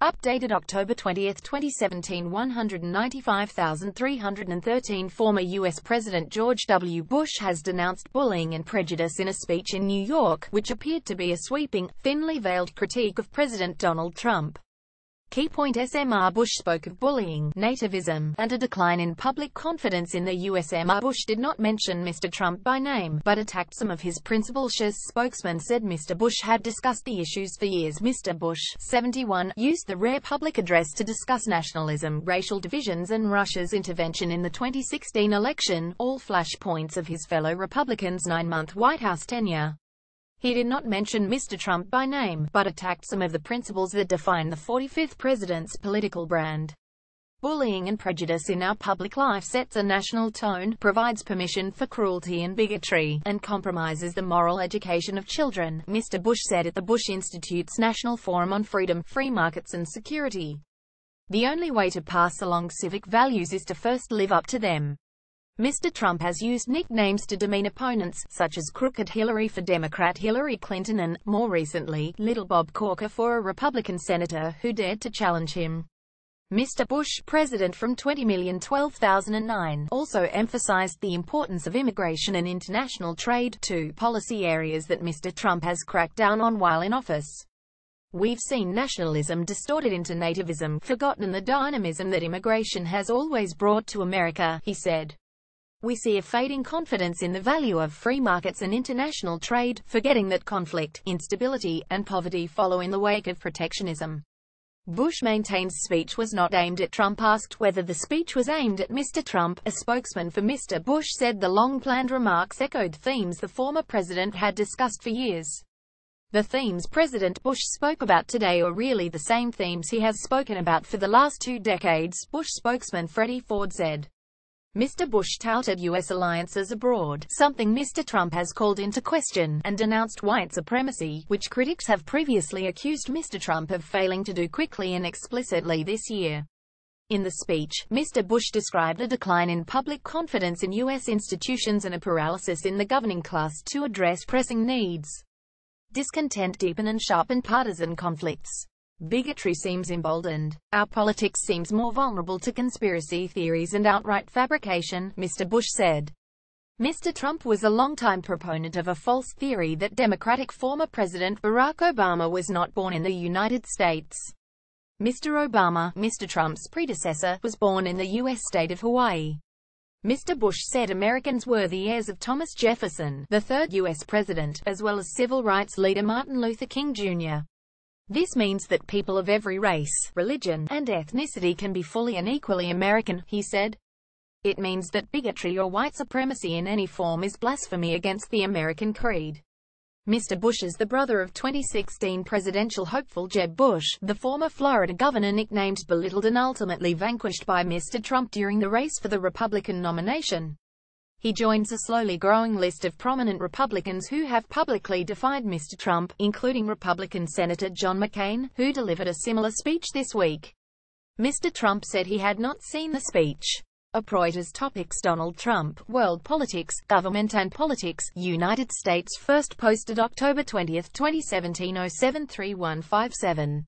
Updated October 20, 2017 195,313 Former U.S. President George W. Bush has denounced bullying and prejudice in a speech in New York, which appeared to be a sweeping, thinly veiled critique of President Donald Trump. Key point: Sr. Bush spoke of bullying, nativism, and a decline in public confidence in the U.S. Sr. Bush did not mention Mr. Trump by name, but attacked some of his principles. His spokesman said Mr. Bush had discussed the issues for years. Mr. Bush, 71, used the rare public address to discuss nationalism, racial divisions and Russia's intervention in the 2016 election, all flashpoints of his fellow Republicans' 9-month White House tenure. He did not mention Mr. Trump by name, but attacked some of the principles that define the 45th president's political brand. Bullying and prejudice in our public life sets a national tone, provides permission for cruelty and bigotry, and compromises the moral education of children, Mr. Bush said at the Bush Institute's National Forum on Freedom, Free Markets and Security. The only way to pass along civic values is to first live up to them. Mr. Trump has used nicknames to demean opponents, such as Crooked Hillary for Democrat Hillary Clinton and, more recently, Little Bob Corker for a Republican senator who dared to challenge him. Mr. Bush, president from 20,012,009, also emphasized the importance of immigration and international trade, two policy areas that Mr. Trump has cracked down on while in office. "We've seen nationalism distorted into nativism, forgotten the dynamism that immigration has always brought to America," he said. "We see a fading confidence in the value of free markets and international trade, forgetting that conflict, instability, and poverty follow in the wake of protectionism." Bush maintains speech was not aimed at Trump. Asked whether the speech was aimed at Mr. Trump, a spokesman for Mr. Bush said the long-planned remarks echoed themes the former president had discussed for years. "The themes President Bush spoke about today are really the same themes he has spoken about for the last 2 decades, Bush spokesman Freddie Ford said. Mr. Bush touted U.S. alliances abroad, something Mr. Trump has called into question, and denounced white supremacy, which critics have previously accused Mr. Trump of failing to do quickly and explicitly this year. In the speech, Mr. Bush described a decline in public confidence in U.S. institutions and a paralysis in the governing class to address pressing needs. Discontent deepen and sharpen partisan conflicts. Bigotry seems emboldened. Our politics seems more vulnerable to conspiracy theories and outright fabrication, Mr. Bush said. Mr. Trump was a longtime proponent of a false theory that Democratic former President Barack Obama was not born in the United States. Mr. Obama, Mr. Trump's predecessor, was born in the U.S. state of Hawaii. Mr. Bush said Americans were the heirs of Thomas Jefferson, the third U.S. president, as well as civil rights leader Martin Luther King Jr. "This means that people of every race, religion, and ethnicity can be fully and equally American," he said. "It means that bigotry or white supremacy in any form is blasphemy against the American creed." Mr. Bush is the brother of 2016 presidential hopeful Jeb Bush, the former Florida governor nicknamed belittled and ultimately vanquished by Mr. Trump during the race for the Republican nomination. He joins a slowly growing list of prominent Republicans who have publicly defied Mr. Trump, including Republican Senator John McCain, who delivered a similar speech this week. Mr. Trump said he had not seen the speech. Reuters topics: Donald Trump, world politics, government and politics, United States. First posted October 20, 2017 073157.